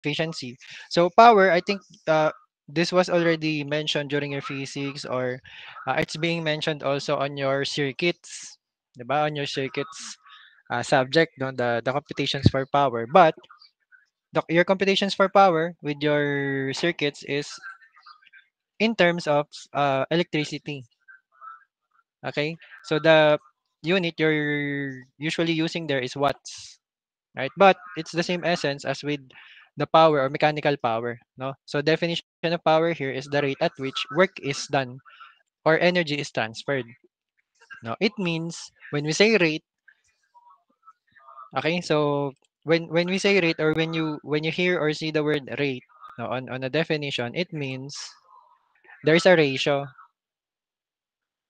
efficiency. So power, I think this was already mentioned during your physics, or it's being mentioned also on your circuits, diba? On your circuits subject, no, the computations for power. But your computations for power with your circuits is in terms of electricity. Okay, so the unit you're usually using there is watts, right? But it's the same essence as with the power or mechanical power, no? So definition of power here is the rate at which work is done or energy is transferred. No, it means when we say rate, okay? So when we say rate, or when you hear or see the word rate, no, on a definition, it means there's a ratio,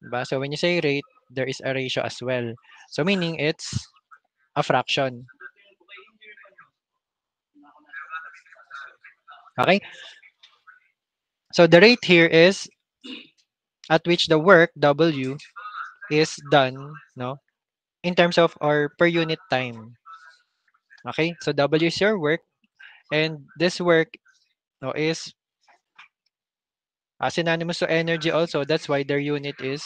diba? So when you say rate, there is a ratio as well. So meaning it's a fraction. Okay? So the rate here is at which the work W is done, no, in terms of or per unit time. Okay? So W is your work, and this work, no, is synonymous to energy also. That's why their unit is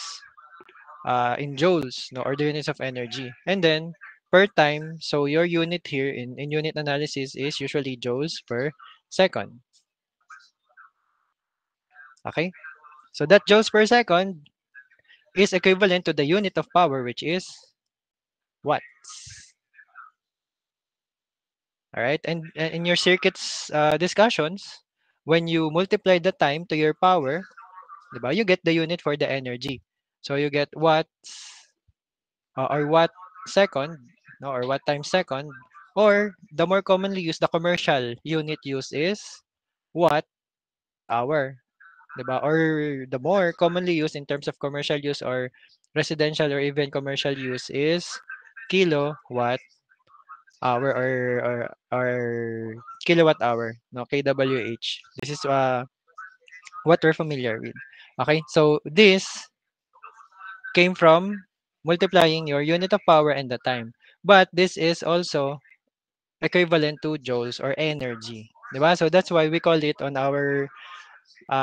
in joules, no, or the units of energy. And then per time, so your unit here in unit analysis is usually joules per second. Okay? So that joules per second is equivalent to the unit of power, which is watts. All right? And in your circuits discussions, when you multiply the time to your power, diba, you get the unit for the energy. So you get watts or watt second, no, or watt times second, or the more commonly used, the commercial unit used is watt hour, diba? Or the more commonly used in terms of commercial use or residential or even commercial use is kilowatt hour, or kilowatt hour, no, kWh. This is what we're familiar with. Okay, so this came from multiplying your unit of power and the time. But this is also equivalent to joules or energy. Diba? So that's why we call it on our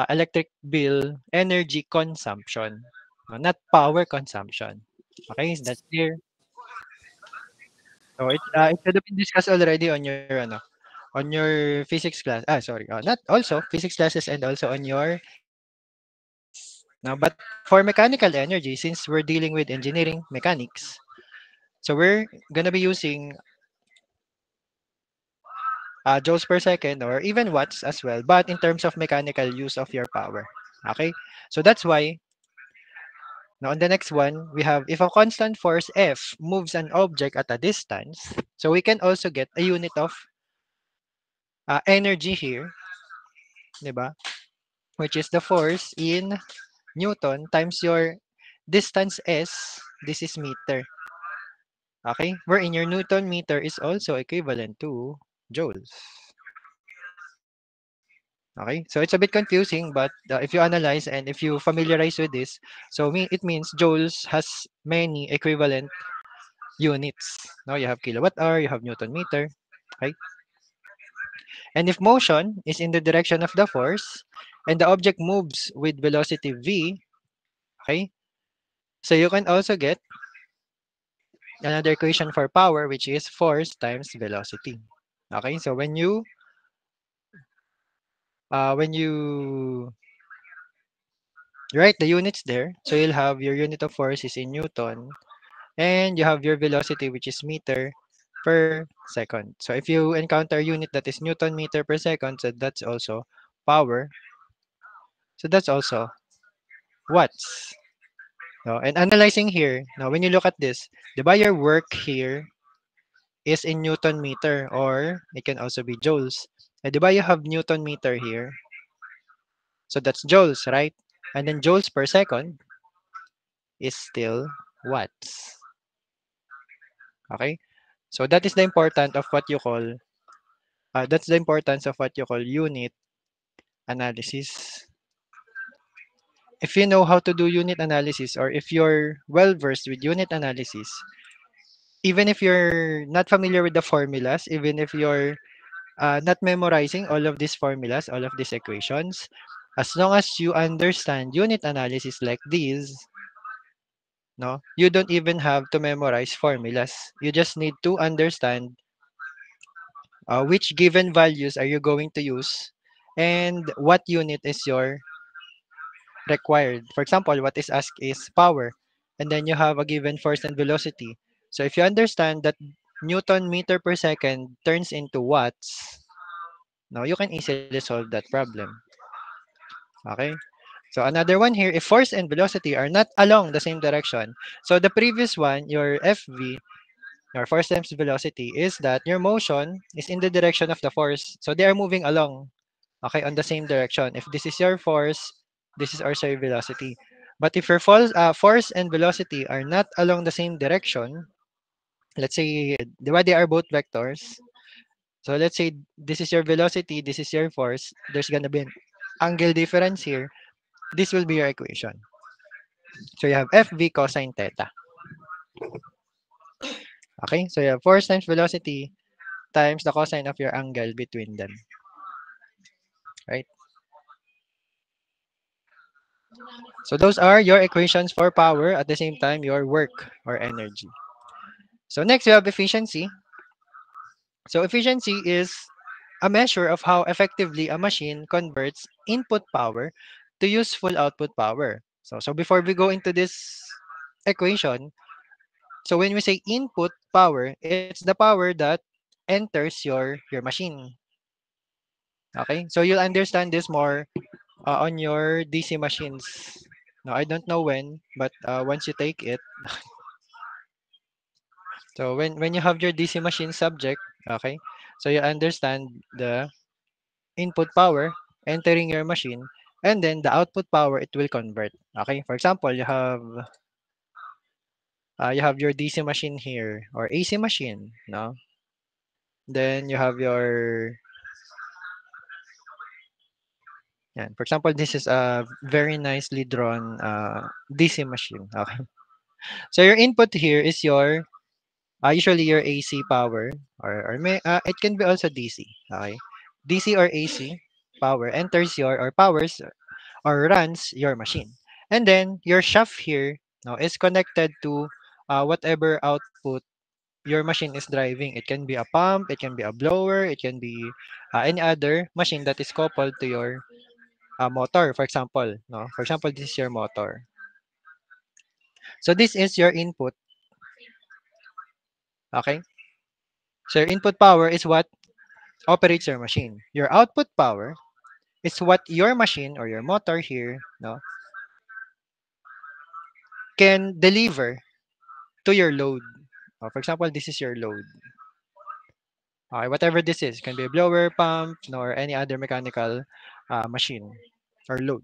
electric bill energy consumption, no, not power consumption. Okay, is that clear? So it should have been discussed already on your on your physics class. Sorry, not also physics classes, and also on your ECs. Now, but for mechanical energy, since we're dealing with engineering mechanics, so we're gonna be using joules per second or even watts as well, but in terms of mechanical use of your power. Okay, so that's why now on the next one we have if a constant force F moves an object at a distance, so we can also get a unit of energy here, di ba? Which is the force in Newton times your distance S. This is meter. Okay, wherein your Newton meter is also equivalent to joules. Okay, so it's a bit confusing, but if you analyze and if you familiarize with this, so it means joules has many equivalent units. Now you have kilowatt hour, you have Newton meter, okay? And if motion is in the direction of the force and the object moves with velocity v, okay? So you can also get another equation for power, which is force times velocity. Okay, so when you write the units there, so you'll have your unit of force is in Newton, and you have your velocity, which is meter per second. So if you encounter a unit that is Newton meter per second, so that's also power. So that's also watts. No, and analyzing here, now when you look at this, the your work here is in Newton meter, or it can also be joules. And you have Newton meter here. So that's joules, right? And then joules per second is still watts. Okay? So that is the important of what you call that's the importance of what you call unit analysis. If you know how to do unit analysis, or if you're well versed with unit analysis, even if you're not familiar with the formulas, even if you're not memorizing all of these formulas, all of these equations. As long as you understand unit analysis like these, no, you don't even have to memorize formulas. You just need to understand which given values are you going to use and what unit is your required. For example, what is asked is power, and then you have a given force and velocity. So if you understand that Newton meter per second turns into watts, now you can easily solve that problem. Okay? So another one here, if force and velocity are not along the same direction. So the previous one, your FV, your force times velocity, is that your motion is in the direction of the force. So they are moving along, okay, on the same direction. If this is your force, this is also your velocity. But if your force and velocity are not along the same direction, let's say they are both vectors. So let's say this is your velocity, this is your force. There's gonna be an angle difference here. This will be your equation. So you have FV cosine theta. Okay, so you have force times velocity times the cosine of your angle between them. Right? So those are your equations for power at the same time your work or energy. So next you have efficiency. So efficiency is a measure of how effectively a machine converts input power to useful output power. So before we go into this equation, so when we say input power, it's the power that enters your machine. Okay? So you'll understand this more on your DC machines. Now I don't know when, but once you take it, so when you have your DC machine subject, okay, so you understand the input power entering your machine, and then the output power it will convert. Okay, for example, you have your DC machine here or AC machine, no? Then you have your yeah, for example, this is a very nicely drawn DC machine. Okay, so your input here is your usually your AC power or it can be also DC. Okay, DC or AC power enters your or powers or runs your machine. And then your shaft here now is connected to whatever output your machine is driving. It can be a pump, it can be a blower, it can be any other machine that is coupled to your motor, for example. No? For example, this is your motor. So this is your input. Okay? So your input power is what operates your machine. Your output power is what your machine or your motor here no, can deliver to your load. For example, this is your load. Okay, whatever this is, can be a blower, pump, or any other mechanical machine or load.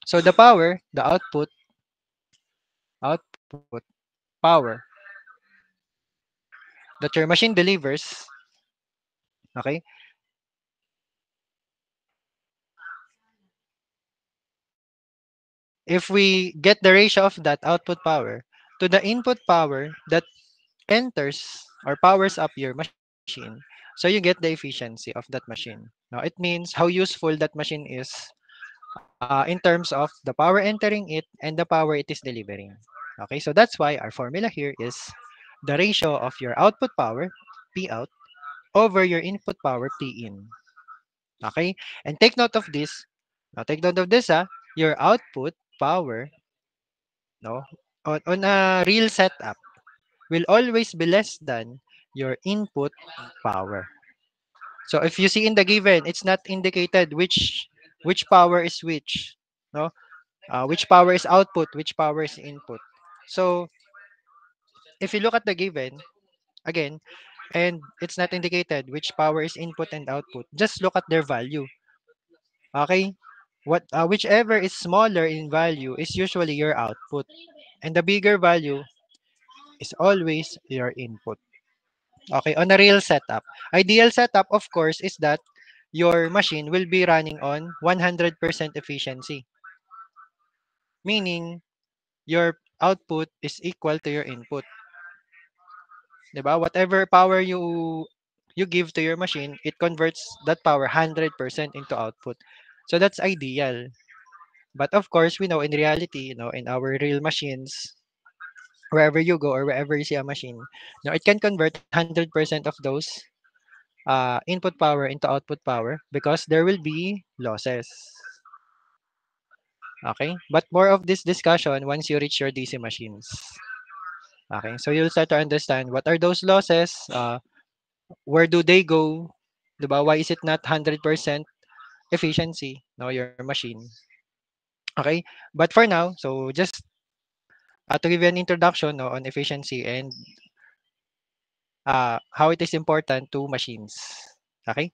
So the power, the output power that your machine delivers, okay, if we get the ratio of that output power to the input power that enters or powers up your machine, so you get the efficiency of that machine. Now it means how useful that machine is in terms of the power entering it and the power it is delivering. Okay, so that's why our formula here is the ratio of your output power, P out, over your input power, P in. Okay, and take note of this. Now take note of this, your output power, no, on a real setup will always be less than your input power. So if you see in the given, it's not indicated which power is which, no? Which power is output, which power is input. So if you look at the given again, and it's not indicated which power is input and output, just look at their value. Okay? Whichever is smaller in value is usually your output, and the bigger value is always your input. Okay, on a real setup. Ideal setup, of course, is that your machine will be running on 100% efficiency, meaning your output is equal to your input. 'Di ba? Whatever power you give to your machine, it converts that power 100% into output. So that's ideal. But of course, we know in reality, in our real machines, wherever you go or wherever you see a machine, it can convert 100% of those input power into output power because there will be losses. Okay? But more of this discussion once you reach your DC machines. Okay? So you'll start to understand what are those losses, where do they go, 'di ba? Why is it not 100% efficiency, no, your machine? Okay? But for now, so just to give you an introduction, no, on efficiency and how it is important to machines. Okay?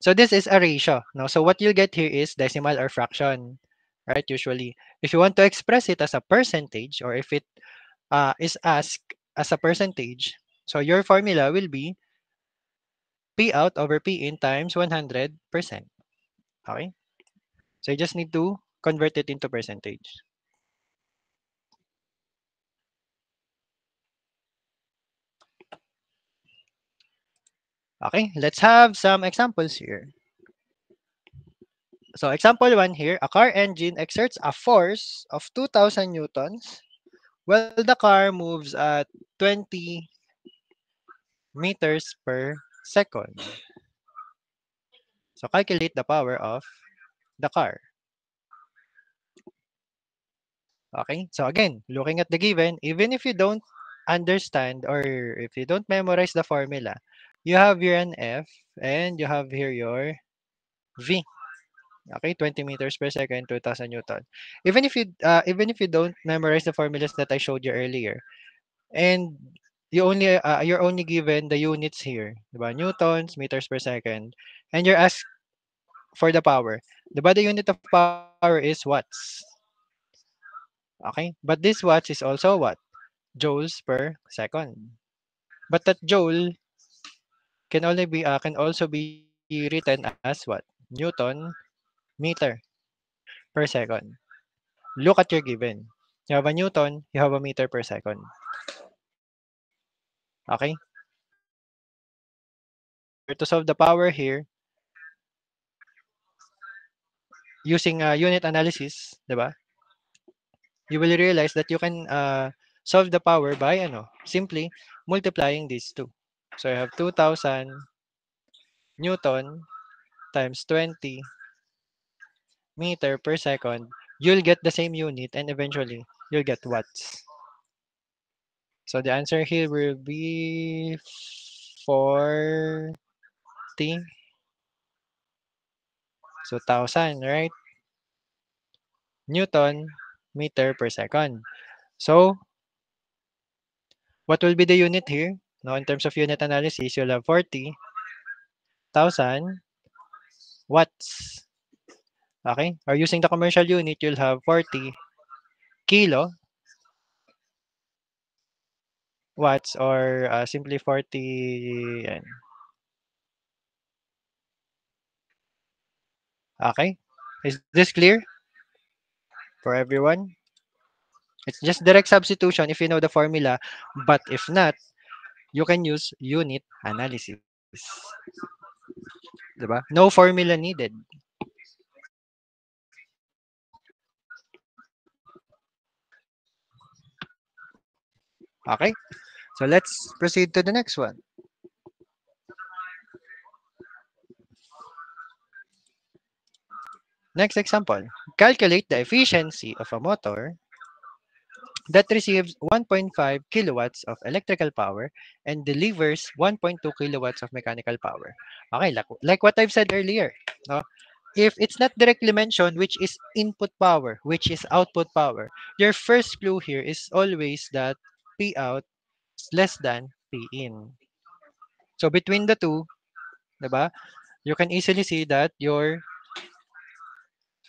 So this is a ratio. No? So what you get here is decimal or fraction. Right? Usually, if you want to express it as a percentage or if it is asked as a percentage, so your formula will be P out over P in times 100%. Okay? So you just need to convert it into percentage. Okay, let's have some examples here. So example 1 here, a car engine exerts a force of 2,000 newtons while the car moves at 20 meters per second. So calculate the power of the car. Okay, so again, looking at the given, even if you don't understand or if you don't memorize the formula, you have here an F and you have here your V. Okay, 20 meters per second, 2,000 newton. Even if you don't memorize the formulas that I showed you earlier, and you're only given the units here, diba? Newtons, meters per second, and you're asked for the power. Diba the unit of power is watts. Okay, but this watts is also what? Joules per second. But that joule can also be written as what? Newton meter per second. Look at your given. You have a Newton, you have a meter per second. Okay? So if you were to solve the power here using unit analysis, 'di ba? You will realize that you can solve the power by simply multiplying these two. So you have 2,000 Newton times 20 meter per second. You'll get the same unit and eventually you'll get watts. So the answer here will be 40, so 1,000, right? Newton meter per second. So what will be the unit here? Now, in terms of unit analysis, you'll have 40,000 watts. Okay? Or using the commercial unit, you'll have 40 kilo watts or simply 40. Yan. Okay? Is this clear for everyone? It's just direct substitution if you know the formula. But if not, you can use unit analysis. Diba? No formula needed. Okay? So let's proceed to the next one. Next example. Calculate the efficiency of a motor that receives 1.5 kilowatts of electrical power and delivers 1.2 kilowatts of mechanical power. Okay, like what I've said earlier. No? If it's not directly mentioned which is input power, which is output power, your first clue here is always that P out is less than P in. So between the two, diba, you can easily see that your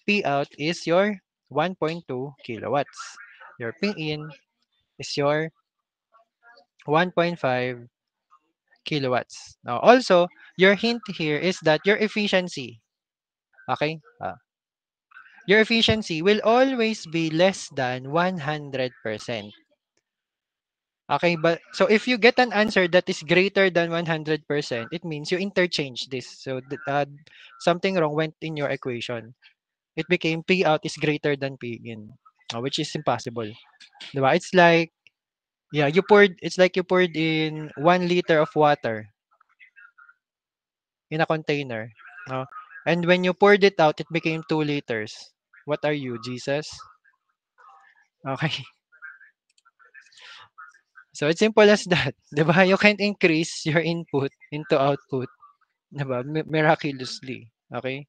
P out is your 1.2 kilowatts. Your P in is your 1.5 kilowatts. Now, also, your hint here is that your efficiency, okay, your efficiency will always be less than 100%. Okay, but so if you get an answer that is greater than 100%, it means you interchange this. So something wrong went in your equation. It became P out is greater than P in, which is impossible. Diba? It's like, yeah, it's like you poured in 1 liter of water in a container. No? And when you poured it out, it became 2 liters. What are you, Jesus? Okay. So it's simple as that. Diba? You can increase your input into output. Diba? Miraculously. Okay.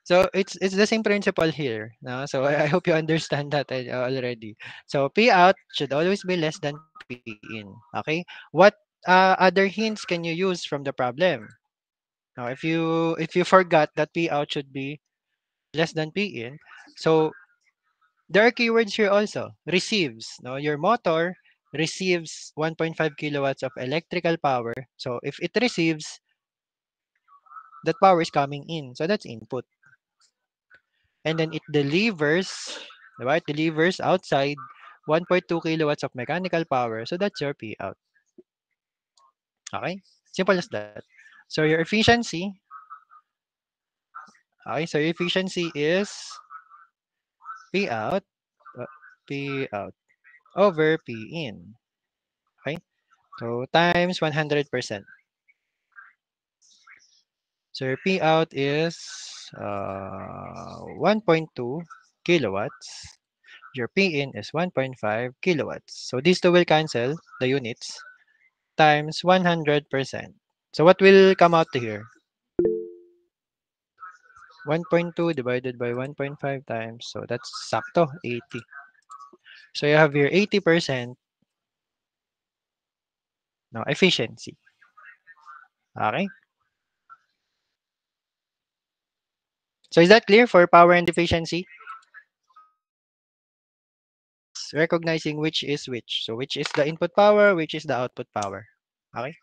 So it's the same principle here. No? So I hope you understand that already. So P out should always be less than P in. Okay. What other hints can you use from the problem? Now, if you forgot that P out should be less than P in, so there are keywords here also. Receives. No, your motor receives 1.5 kilowatts of electrical power. So if it receives, that power is coming in. So that's input. And then it delivers, right? Delivers outside 1.2 kilowatts of mechanical power. So that's your P out. Okay? Simple as that. So your efficiency, okay, so your efficiency is P out, uh, P out over P in. Okay? So times 100%. So your P out is 1.2 kilowatts. Your P in is 1.5 kilowatts. So these two will cancel the units times 100%. So what will come out to here? 1.2 divided by 1.5 times. So that's sakto, 80. So you have your 80% no, efficiency. Okay? So is that clear for power and efficiency? It's recognizing which is which. So which is the input power, which is the output power. Okay?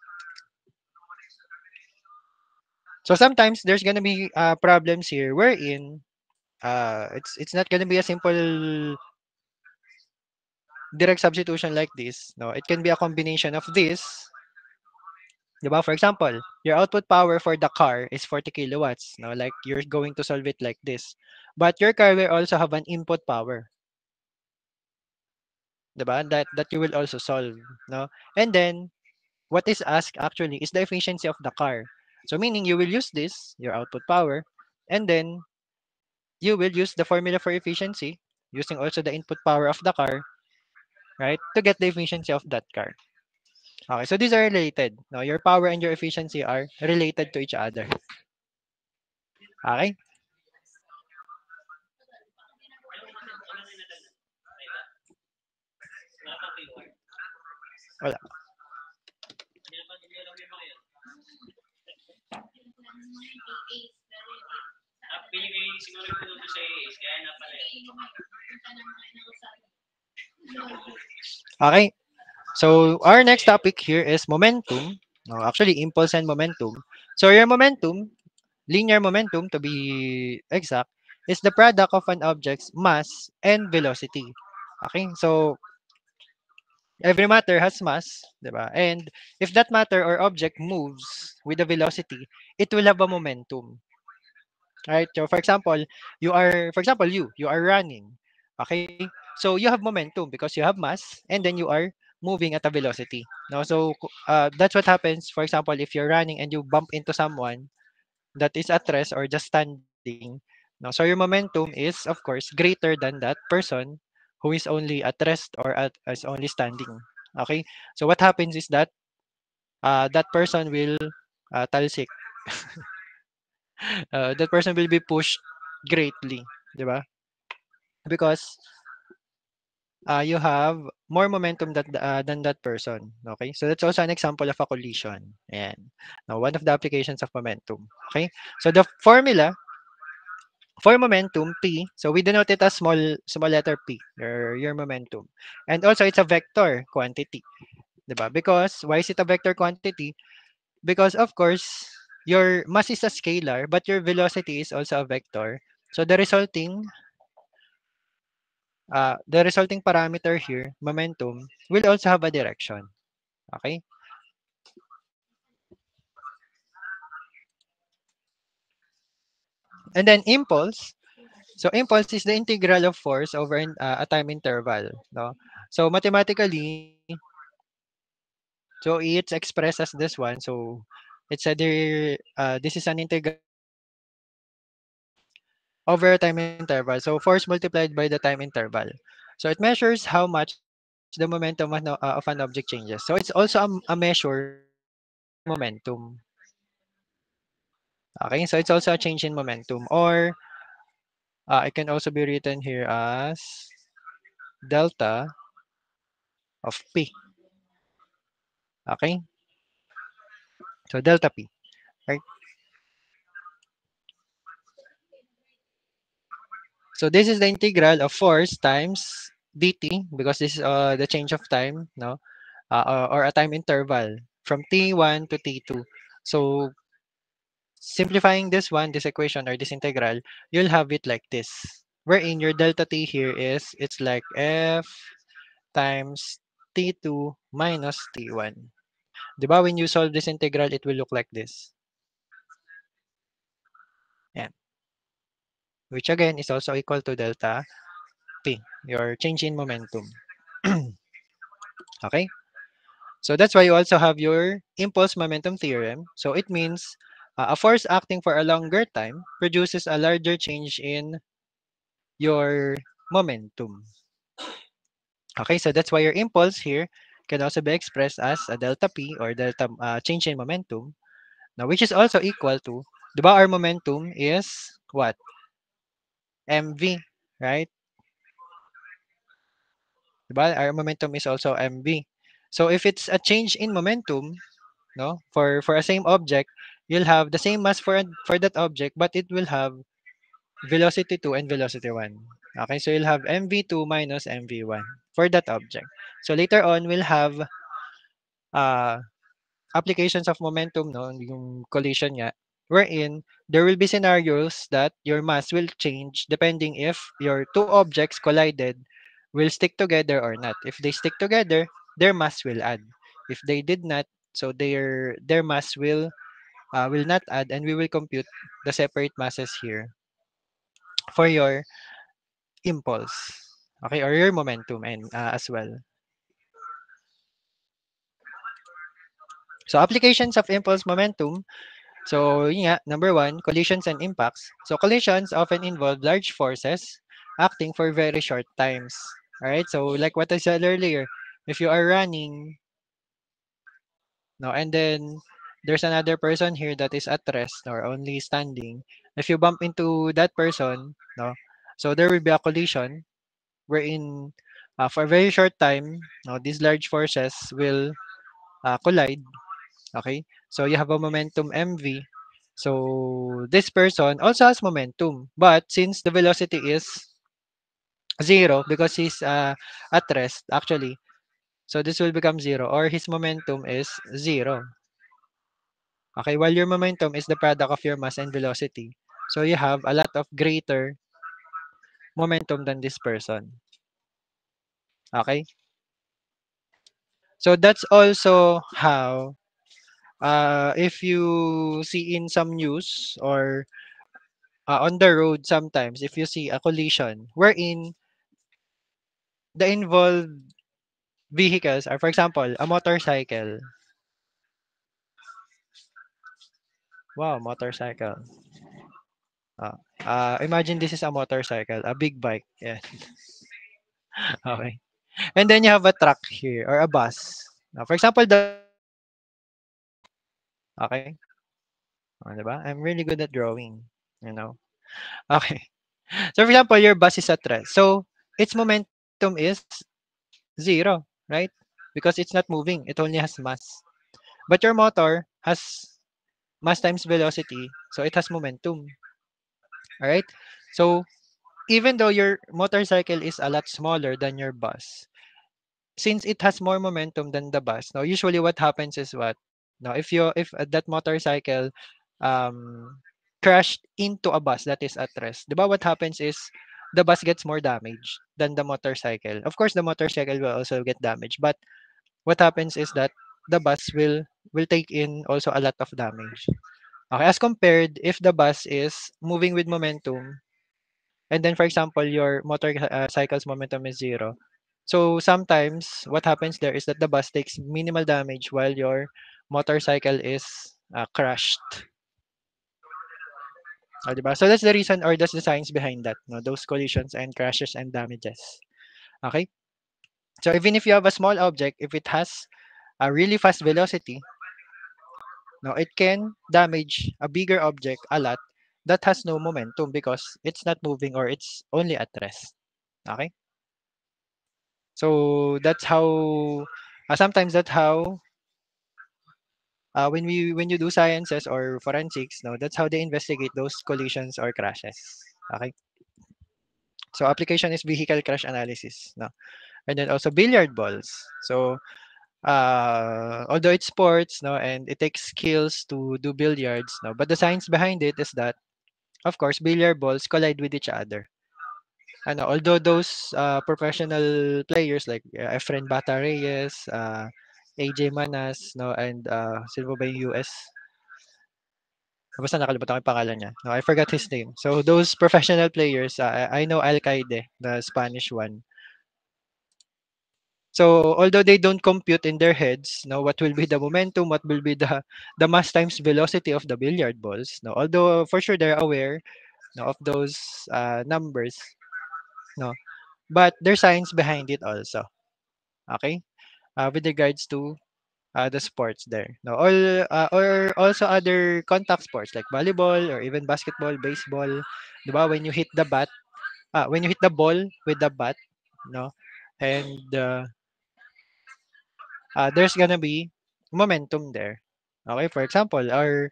So sometimes there's gonna be problems here wherein it's not gonna be a simple direct substitution like this. No, it can be a combination of this. Diba? For example, your output power for the car is 40 kilowatts. No, like you're going to solve it like this. But your car will also have an input power. Diba? That you will also solve. No? And then what is asked actually is the efficiency of the car. So meaning you will use this, your output power, and then you will use the formula for efficiency using also the input power of the car, right? To get the efficiency of that car. Okay, so these are related. No, your power and your efficiency are related to each other. Okay? Wala. Okay. So our next topic here is momentum. No, actually impulse and momentum. So your momentum, linear momentum to be exact, is the product of an object's mass and velocity. Okay? So every matter has mass, 'di ba? And if that matter or object moves with a velocity, it will have a momentum. Right? So for example, you are running. Okay? So you have momentum because you have mass and then you are moving at a velocity. No? So that's what happens for example if you're running and you bump into someone that is at rest or just standing. No? So your momentum is of course greater than that person who is only at rest or is only standing. Okay? So what happens is that that person will talsik. That person will be pushed greatly, 'di ba? Because you have more momentum than that person. Okay, so that's also an example of a collision. And now one of the applications of momentum. Okay, so the formula for momentum P, so we denote it as small letter P, your momentum, and also it's a vector quantity, 'di ba? Because why is it a vector quantity? Because of course your mass is a scalar, but your velocity is also a vector. So the resulting, the resulting parameter here, momentum, will also have a direction. Okay? And then impulse. So impulse is the integral of force over a time interval. No? So mathematically, so it's expressed as this one. So it's this is an integral over a time interval. So force multiplied by the time interval. So it measures how much the momentum of an object changes. So it's also a measure of change in momentum. Okay, so it's also a change in momentum. Or it can also be written here as delta of P. Okay, so delta P. Right? So this is the integral of force times dt because this is the change of time, no, or a time interval from t1 to t2. So simplifying this one, this equation or this integral, you'll have it like this. Wherein your delta t here is it's like f times t2 minus t1. Diba when you solve this integral, it will look like this. Yan. Which again is also equal to delta p, your change in momentum. Okay? So that's why you also have your impulse momentum theorem. So it means a force acting for a longer time produces a larger change in your momentum. Okay, so that's why your impulse here can also be expressed as a delta p or delta change in momentum. Now, which is also equal to, diba our momentum is what? mv, right? Diba our momentum is also mv. So if it's a change in momentum, no, for a same object, you'll have the same mass for that object, but it will have velocity 2 and velocity 1. Okay, so you'll have mv2 minus mv1 for that object. So later on, we'll have uh, applications of momentum, no, yung collision nga, wherein there will be scenarios that your mass will change depending if your two objects collided will stick together or not. If they stick together, their mass will add. If they did not, so their mass will not add, and we will compute the separate masses here for your impulse. Okay, or your momentum and as well. So applications of impulse momentum. So yun nga, number one, collisions and impacts. So collisions often involve large forces acting for very short times. All right. So like what I said earlier, if you are running, no, and then there's another person here that is at rest or only standing. If you bump into that person, no, so there will be a collision wherein for a very short time, no, these large forces will collide. Okay, so you have a momentum mv. So this person also has momentum, but since the velocity is zero because he's at rest, actually, so this will become zero or his momentum is zero. Okay, while your momentum is the product of your mass and velocity, so you have a lot of greater momentum than this person. Okay, so that's also how if you see in some news or on the road sometimes if you see a collision wherein the involved vehicles are, for example, a motorcycle. Wow, motorcycle. Imagine this is a motorcycle, a big bike. Yeah. Okay. And then you have a truck here or a bus. For example, the bus is at rest. Okay. Diba? I'm really good at drawing. You know. Okay. So for example, your bus is at rest. So its momentum is zero, right? Because it's not moving. It only has mass. But your motor has mass times velocity, so it has momentum. All right. So even though your motorcycle is a lot smaller than your bus, since it has more momentum than the bus, now usually what happens is what? Now if that motorcycle um crashed into a bus that is at rest, 'di ba what happens is the bus gets more damage than the motorcycle. Of course, the motorcycle will also get damaged, but what happens is that the bus will take in also a lot of damage. Okay, as compared if the bus is moving with momentum, and then for example your cycle's momentum is zero. So sometimes what happens there is that the bus takes minimal damage while your motorcycle is crushed. Diba? So that's the reason or that's the science behind that, no? Those collisions and crashes and damages. Okay? So even if you have a small object, if it has a really fast velocity, no, it can damage a bigger object a lot that has no momentum because it's not moving or it's only at rest. Okay? So that's how sometimes that's how when you do sciences or forensics, no, that's how they investigate those collisions or crashes. Okay? So application is vehicle crash analysis, no. And then also billiard balls. So although it's sports, no, and it takes skills to do billiards, no, but the science behind it is that of course billiard balls collide with each other. Although those professional players like Efren Bata Reyes, AJ Manas, no, and sino ba yung US? Basta nakalimutan ko yung pangalan niya. No, I forgot his name. So those professional players, I know Alcaide, the Spanish one. So although they don't compute in their heads, no, what will be the momentum, what will be the mass times velocity of the billiard balls, no, although for sure they're aware, no, of those numbers, no, but there's science behind it also. Okay, with regards to the sports there, no, all or also other contact sports like volleyball or even basketball, baseball, diba? When you hit the bat, when you hit the ball with the bat, no, and there's gonna be momentum there. Okay, for example, or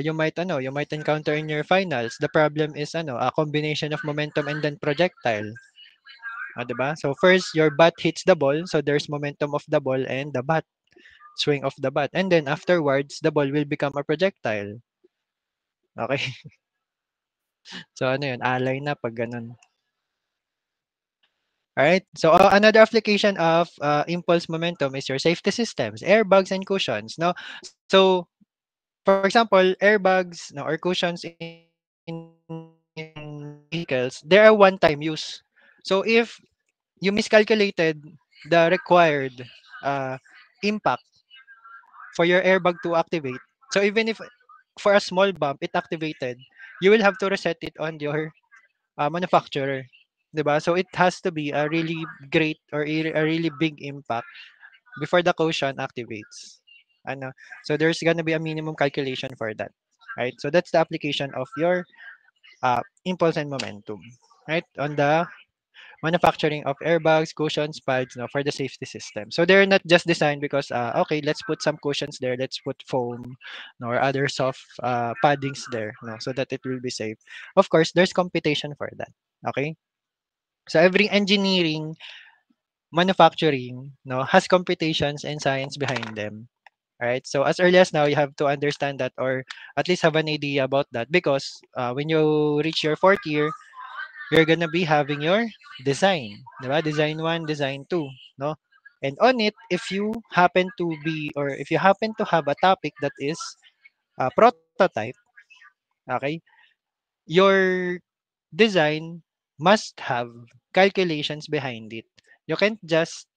you might encounter in your finals. The problem is a combination of momentum and then projectile. 'Di ba? So first your bat hits the ball, so there's momentum of the ball and the bat, swing of the bat. And then afterwards, the ball will become a projectile. Okay? So ano 'yun, alay na pag ganun. Alright? So another application of impulse momentum is your safety systems, airbags and cushions, no? So for example, airbags, no, or cushions in vehicles, they are one-time use. So if you miscalculated the required uh, impact for your airbag to activate, so even if for a small bump it activated, you will have to reset it on your manufacturer. 'Di ba? So it has to be a really great or a really big impact before the cushion activates. Ano, so there's gonna be a minimum calculation for that, right? So that's the application of your impulse and momentum, right? On the manufacturing of airbags, cushions, pads, no, for the safety system. So they're not just designed because okay, let's put some cushions there, let's put foam, no, or other soft paddings there, no, so that it will be safe. Of course, there's computation for that. Okay, so every engineering manufacturing, no, has computations and science behind them. Right. So as early as now, you have to understand that or at least have an idea about that because when you reach your fourth year, you're gonna be having your design, diba? Design one, design two, no? And on it, if you happen to be or if you happen to have a topic that is a prototype, okay, your design must have calculations behind it. You can't just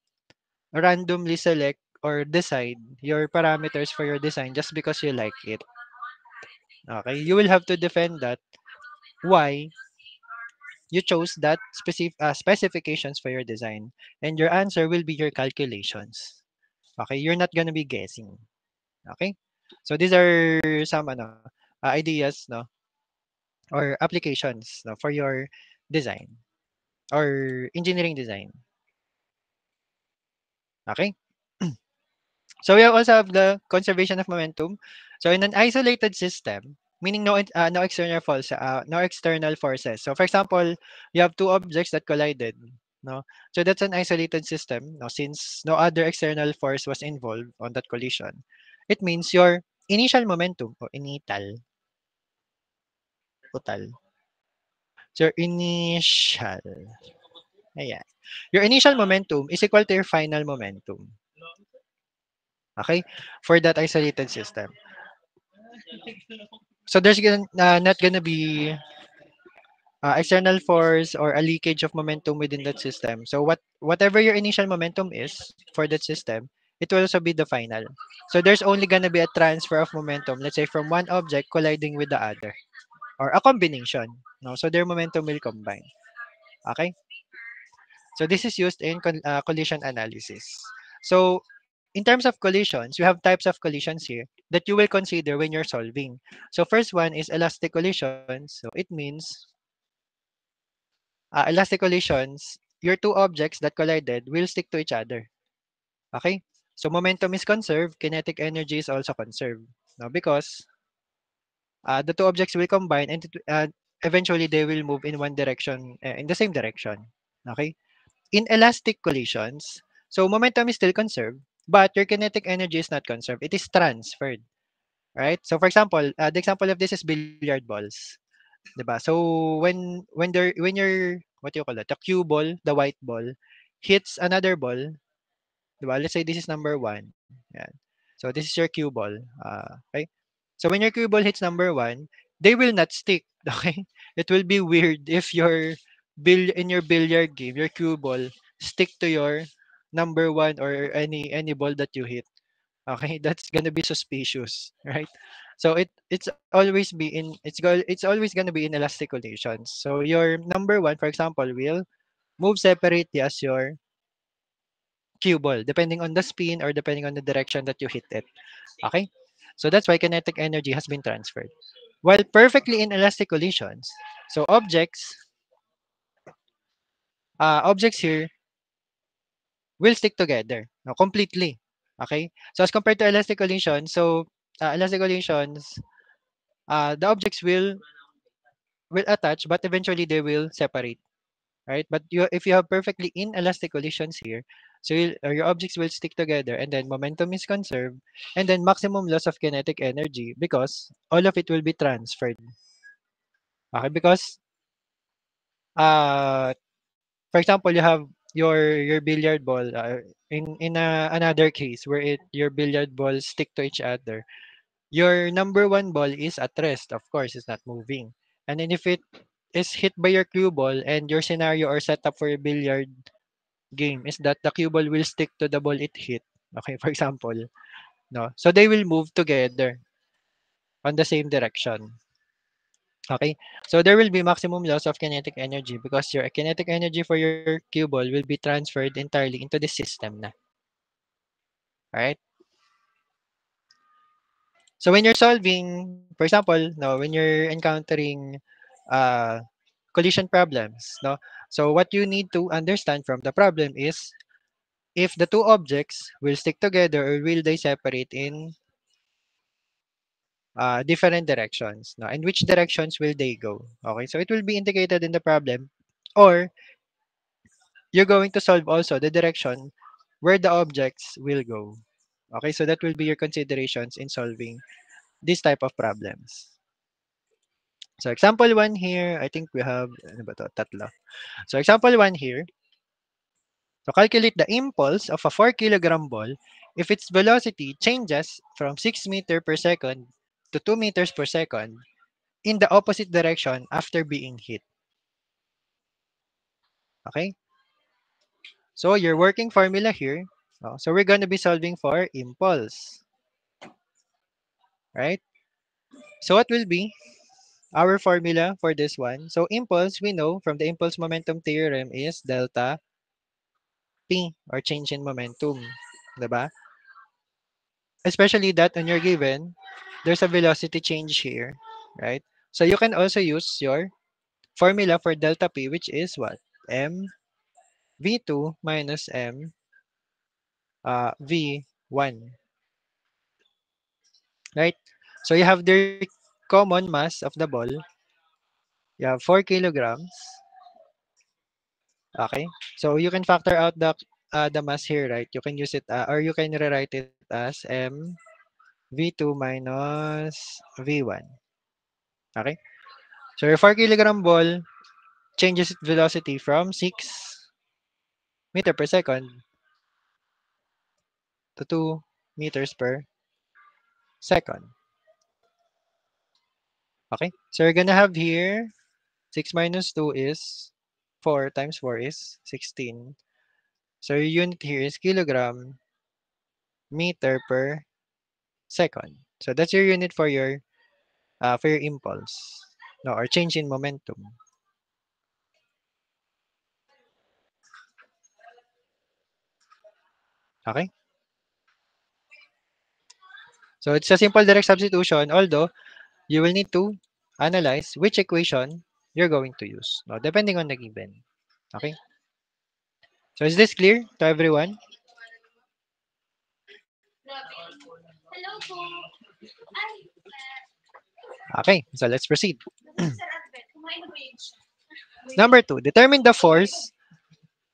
randomly select or decide your parameters for your design just because you like it. Okay, you will have to defend that why you chose that specifications for your design, and your answer will be your calculations. Okay, you're not gonna be guessing. Okay, so these are some ideas, no, or applications, no, for your design or engineering design. Okay. So we also have the conservation of momentum. So in an isolated system, meaning no external force, no external forces. So for example, you have two objects that collided. No, so that's an isolated system. No, since no other external force was involved on that collision, it means your initial momentum or initial total. So, your initial. Ayan. Your initial momentum is equal to your final momentum. Okay? For that isolated system. So, there's not gonna be external force or a leakage of momentum within that system. So, whatever your initial momentum is for that system, it will also be the final. So, there's only gonna be a transfer of momentum, let's say from one object colliding with the other, or a combination. No? So, their momentum will combine. Okay? So this is used in collision analysis. So in terms of collisions, you have types of collisions here that you will consider when you're solving. So first one is elastic collisions. So it means elastic collisions, your two objects that collided will stick to each other. Okay? So momentum is conserved, kinetic energy is also conserved. No, because the two objects will combine and eventually they will move in one direction, in the same direction. Okay? In elastic collisions, so momentum is still conserved, but your kinetic energy is not conserved. It is transferred, right? So for example, the example of this is billiard balls, 'di ba? So when your what do you call it? The cue ball, the white ball hits another ball, 'di ba? Let's say this is number 1. Yan. So this is your cue ball. Okay? So when your cue ball hits number 1, they will not stick, okay? It will be weird if in your billiard game, your cue ball stick to your number 1 or any ball that you hit. Okay? That's gonna be suspicious, right? So it's always gonna be in elastic collisions. So your number 1, for example, will move separately as your cue ball, depending on the spin or depending on the direction that you hit it. Okay? So that's why kinetic energy has been transferred. While perfectly in elastic collisions, so objects here will stick together completely. Okay? So as compared to elastic collisions, elastic collisions, the objects will attach, but eventually they will separate, right? But if you have perfectly inelastic collisions here, so your objects will stick together, and then momentum is conserved, and then maximum loss of kinetic energy because all of it will be transferred. Okay, because uh, for example, you have your billiard ball another case where your billiard balls stick to each other. Your number 1 ball is at rest, of course, it's not moving. And then if it is hit by your cue ball and your scenario or setup for your billiard game is that the cue ball will stick to the ball it hit. Okay, for example, no. So they will move together on the same direction. Okay? So there will be maximum loss of kinetic energy because your kinetic energy for your cue ball will be transferred entirely into the system na. Right? So when you're solving, for example, no, when you're encountering uh, collision problems, no. So what you need to understand from the problem is if the two objects will stick together or will they separate in different directions. No? And which directions will they go? Okay, so it will be indicated in the problem, or you're going to solve also the direction where the objects will go. Okay, so that will be your considerations in solving this type of problems. So example 1 here, I think we have ano ba to? Tatlo. So example 1 here, to calculate the impulse of a 4 kilogram ball if its velocity changes from 6 meter per second to 2 meters per second in the opposite direction after being hit. Okay? So your working formula here, so we're going to be solving for impulse, right? So what will be our formula for this one? So impulse, we know from the impulse momentum theorem is delta P or change in momentum, diba? Especially that when you're given, there's a velocity change here, right? So you can also use your formula for delta P, which is what? M V2 minus M V1, right? So you have the common mass of the ball. You have 4 kilograms. Okay. So you can factor out the mass here, right? You can use it or you can rewrite it as M V2 minus V1. Okay. So your 4 kilogram ball changes its velocity from 6 meter per second to 2 meters per second. Okay, so we're gonna have here 6 minus 2 is 4 times 4 is 16. So your unit here is kilogram meter per second. So that's your unit for your impulse, no, or change in momentum. Okay, so it's a simple direct substitution, although you will need to analyze which equation you're going to use, no, depending on the given. Okay, so is this clear to everyone? Okay, so let's proceed. Number two, determine the force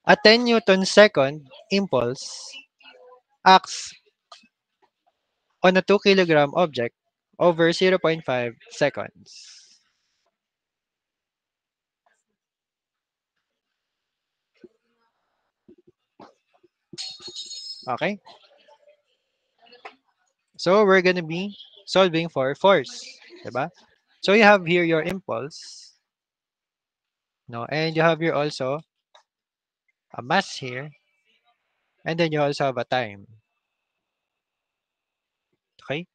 a 10 Newton second impulse acts on a 2 kilogram object over zero point 0.5 seconds. Okay, so we're gonna be solving for force, diba? So you have here your impulse, no, and you have here also a mass here, and then you also have a time. Okay,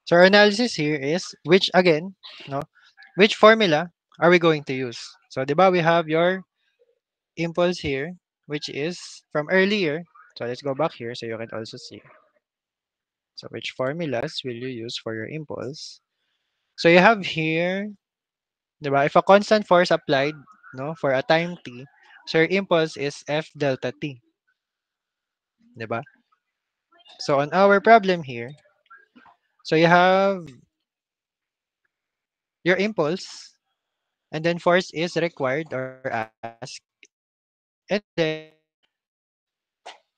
so our analysis here is which again, no, which formula are we going to use? So diba we have your impulse here, which is from earlier. So let's go back here so you can also see. So which formulas will you use for your impulse? So you have here, diba, if a constant force applied, no, for a time t, so your impulse is F delta t, diba? So on our problem here, so you have your impulse, and then force is required or asked, and then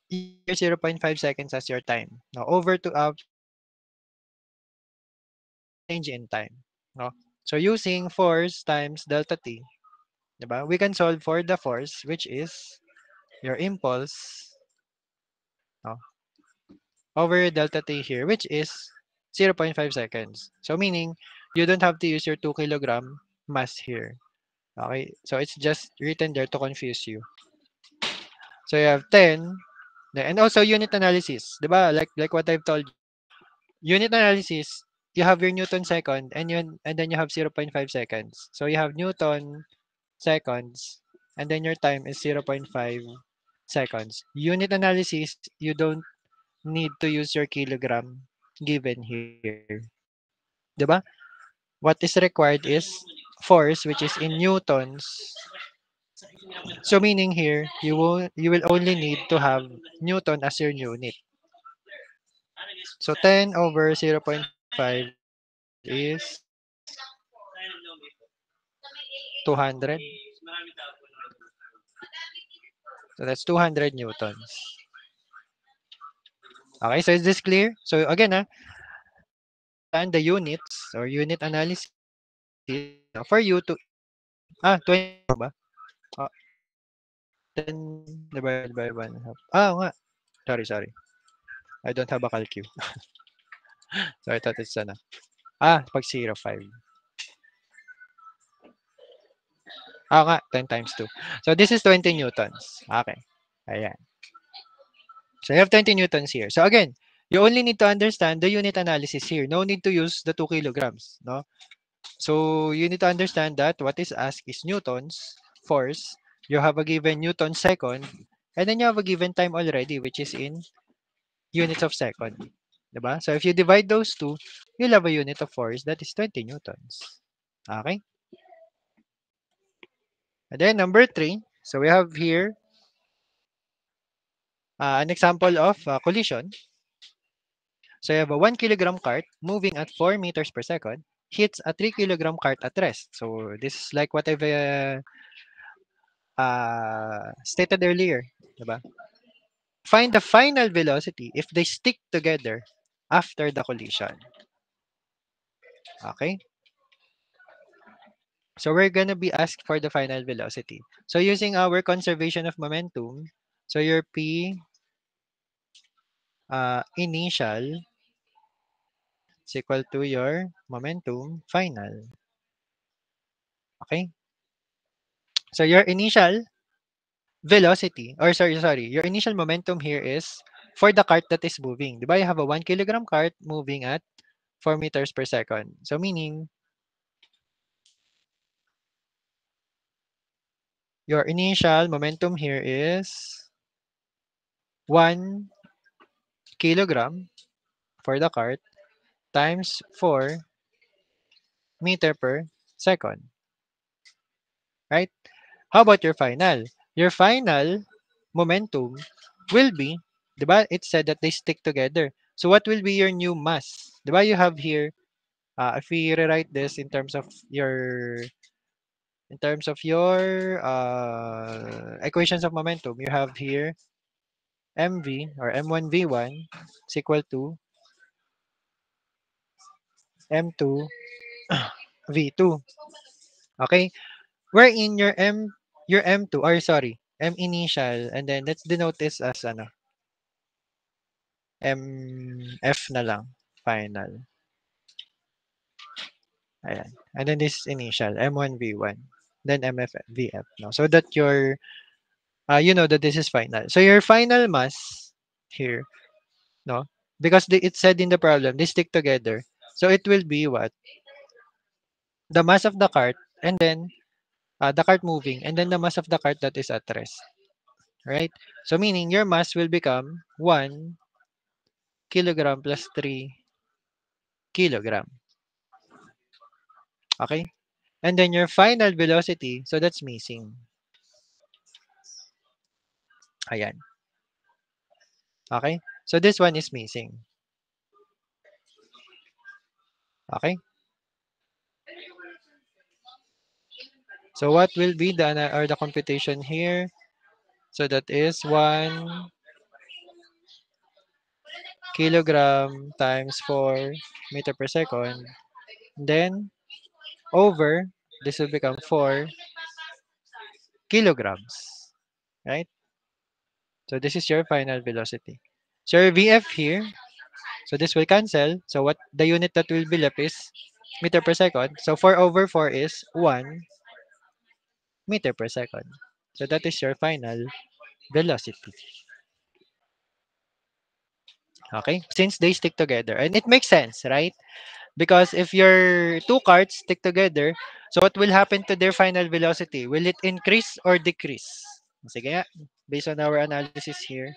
you have here 0.5 seconds as your time. Now over to change in time, no? So using force times delta t, diba? We can solve for the force, which is your impulse, no, over delta t here, which is 0.5 seconds. So meaning you don't have to use your 2 kilogram mass here. Okay, so it's just written there to confuse you. So you have 10, and also unit analysis, diba? Like what I've told you. Unit analysis, you have your Newton second, and then you have 0.5 seconds. So you have Newton seconds, and then your time is 0.5 seconds. Unit analysis, you don't need to use your kilogram given here. Diba? What is required is force, which is in newtons. So meaning here, you will only need to have newton as your unit. So 10 over 0.5 is 200. So that's 200 newtons. Okay, so is this clear? So again, understand the units or unit analysis for you to 20 ba? Ah, 10 divided by 1/2. Nga. Sorry. I don't have a calcu. So I thought it's pag 0.5. Nga, 10 times 2. So this is 20 newtons. Okay. Ayan. So you have 20 newtons here. So again, you only need to understand the unit analysis here. No need to use the 2 kilograms, no? So you need to understand that what is asked is newtons, force. You have a given newton second, and then you have a given time already, which is in units of second. Diba? So if you divide those two, you'll have a unit of force that is 20 newtons. Okay? And then number 3, so we have here An example of collision. So you have a 1 kilogram cart moving at 4 meters per second hits a 3 kilogram cart at rest. So this is like what I've stated earlier. Diba? Find the final velocity if they stick together after the collision. Okay? So we're going to be asked for the final velocity. So using our conservation of momentum, so your P initial is equal to your momentum final. Okay? So your initial velocity, or sorry, your initial momentum here is for the cart that is moving. Diba? You have a 1 kilogram cart moving at 4 meters per second. So meaning, your initial momentum here is 1 kilogram for the cart times 4 meter per second. Right? How about your final? Your final momentum will be, diba? It said that they stick together. So what will be your new mass? Diba you have here, if we rewrite this in terms of your equations of momentum, you have here mv or m1v1 is equal to m2 v2. Okay? Wherein your m2 or sorry, m initial and then let's denote this as ano, mf na lang final. Ayan. And then this initial m1 v1 then mf vf no. So that your you know that this is final. So your final mass here, no? Because it said in the problem, they stick together. So it will be what? The mass of the cart and then the cart moving and then the mass of the cart that is at rest. Right? So meaning your mass will become 1 kilogram plus 3 kilogram. Okay? And then your final velocity, so that's missing. Ayan. Okay? So this one is missing. Okay? So what will be the computation here? So that is 1 kilogram times 4 meter per second. Then over, this will become 4 kilograms. Right? So this is your final velocity. So your VF here, so this will cancel. So what the unit that will be left is meter per second. So 4 over 4 is 1 meter per second. So that is your final velocity. Okay? Since they stick together. And it makes sense, right? Because if your two carts stick together, so what will happen to their final velocity? Will it increase or decrease? Sige nga, based on our analysis here.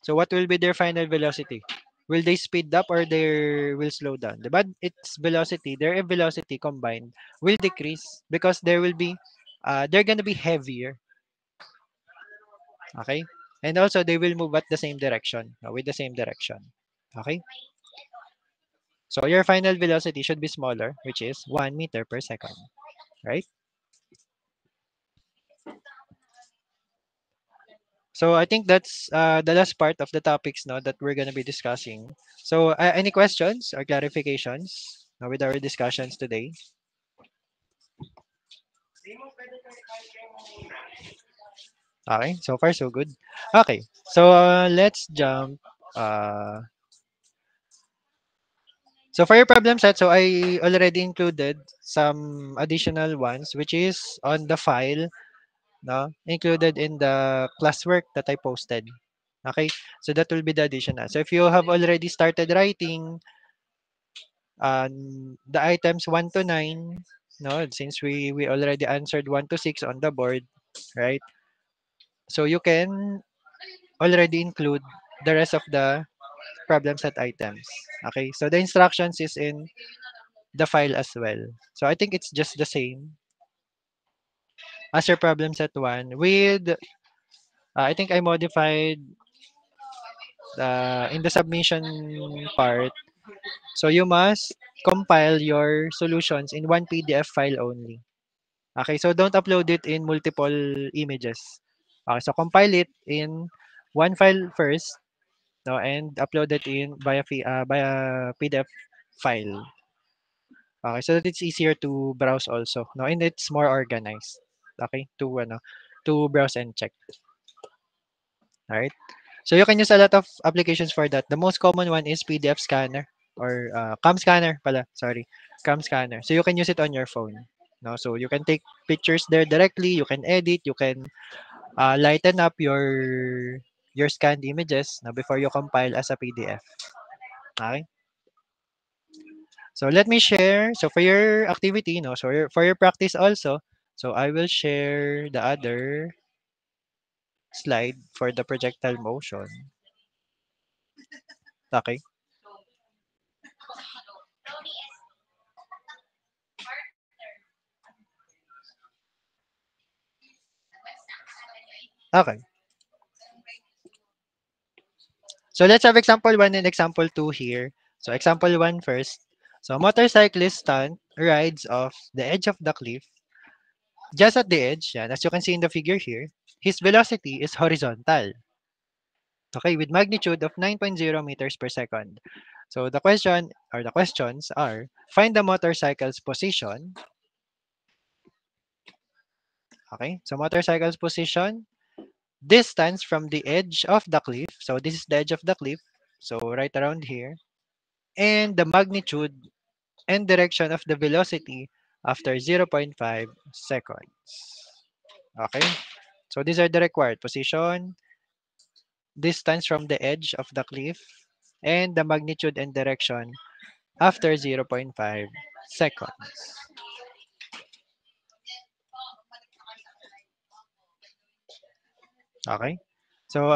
So what will be their final velocity? Will they speed up or they will slow down? But its velocity, their velocity combined will decrease because they're gonna be heavier. Okay? And also they will move at the same direction, with the same direction. Okay? So your final velocity should be smaller, which is 1 meter per second. Right? So I think that's the last part of the topics now that we're gonna be discussing. So any questions or clarifications with our discussions today? Okay, so far so good. Okay, so let's jump. Uh, so for your problem set, so I already included some additional ones, which is on the file, no, included in the classwork that I posted. Okay, so that will be the additional. So if you have already started writing the items 1 to 9, no, since we already answered 1 to 6 on the board, right? So you can already include the rest of the problem set items. Okay, so the instructions is in the file as well. So I think it's just the same. as your problem set 1 with, I think I modified in the submission part. So you must compile your solutions in one PDF file only. Okay, so don't upload it in multiple images. Okay, so compile it in one file first, no, and upload it in via PDF file. Okay, so that it's easier to browse also, no, and it's more organized. Okay, to browse and check. All right. So you can use a lot of applications for that. The most common one is PDF scanner or cam scanner pala. Sorry, cam scanner. So you can use it on your phone. No, so you can take pictures there directly. You can edit. You can lighten up your scanned images now before you compile as a PDF. Okay. So let me share. So for your activity, no, so for your practice also. So I will share the other slide for the projectile motion. Okay. Okay. So let's have example 1 and example 2 here. So example 1 first. So motorcyclist stunt rides off the edge of the cliff. Just at the edge, yan, as you can see in the figure here, his velocity is horizontal. Okay, with magnitude of 9.0 meters per second. So the question or the questions are, find the motorcycle's position. Okay, so motorcycle's position, distance from the edge of the cliff. So this is the edge of the cliff. So right around here. And the magnitude and direction of the velocity after zero point 0.5 seconds. Okay? So these are the required position, distance from the edge of the cliff, and the magnitude and direction after zero point 0.5 seconds. Okay? So,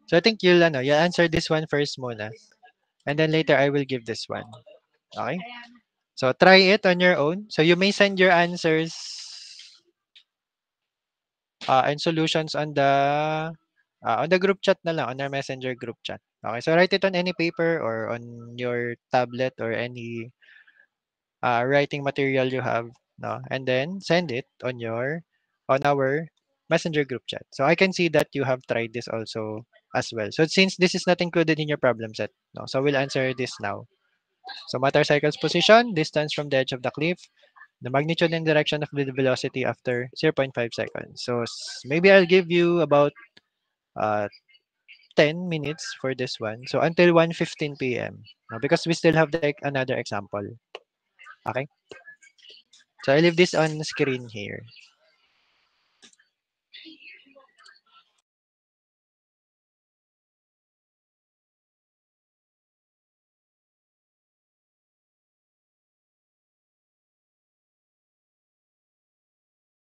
so I think you'll answer this one first muna. And then later I will give this one. Okay? So try it on your own. So you may send your answers and solutions on the group chat na lang, on our messenger group chat. Okay, so write it on any paper or on your tablet or any writing material you have, no? And then send it on our messenger group chat. So I can see that you have tried this also as well. So since this is not included in your problem set, no, so we'll answer this now. So motorcycle's position, distance from the edge of the cliff, the magnitude and direction of the velocity after zero point 0.5 seconds. So maybe I'll give you about uh, 10 minutes for this one. So until 1:15 p.m. Because we still have another example. Okay? So I leave this on screen here.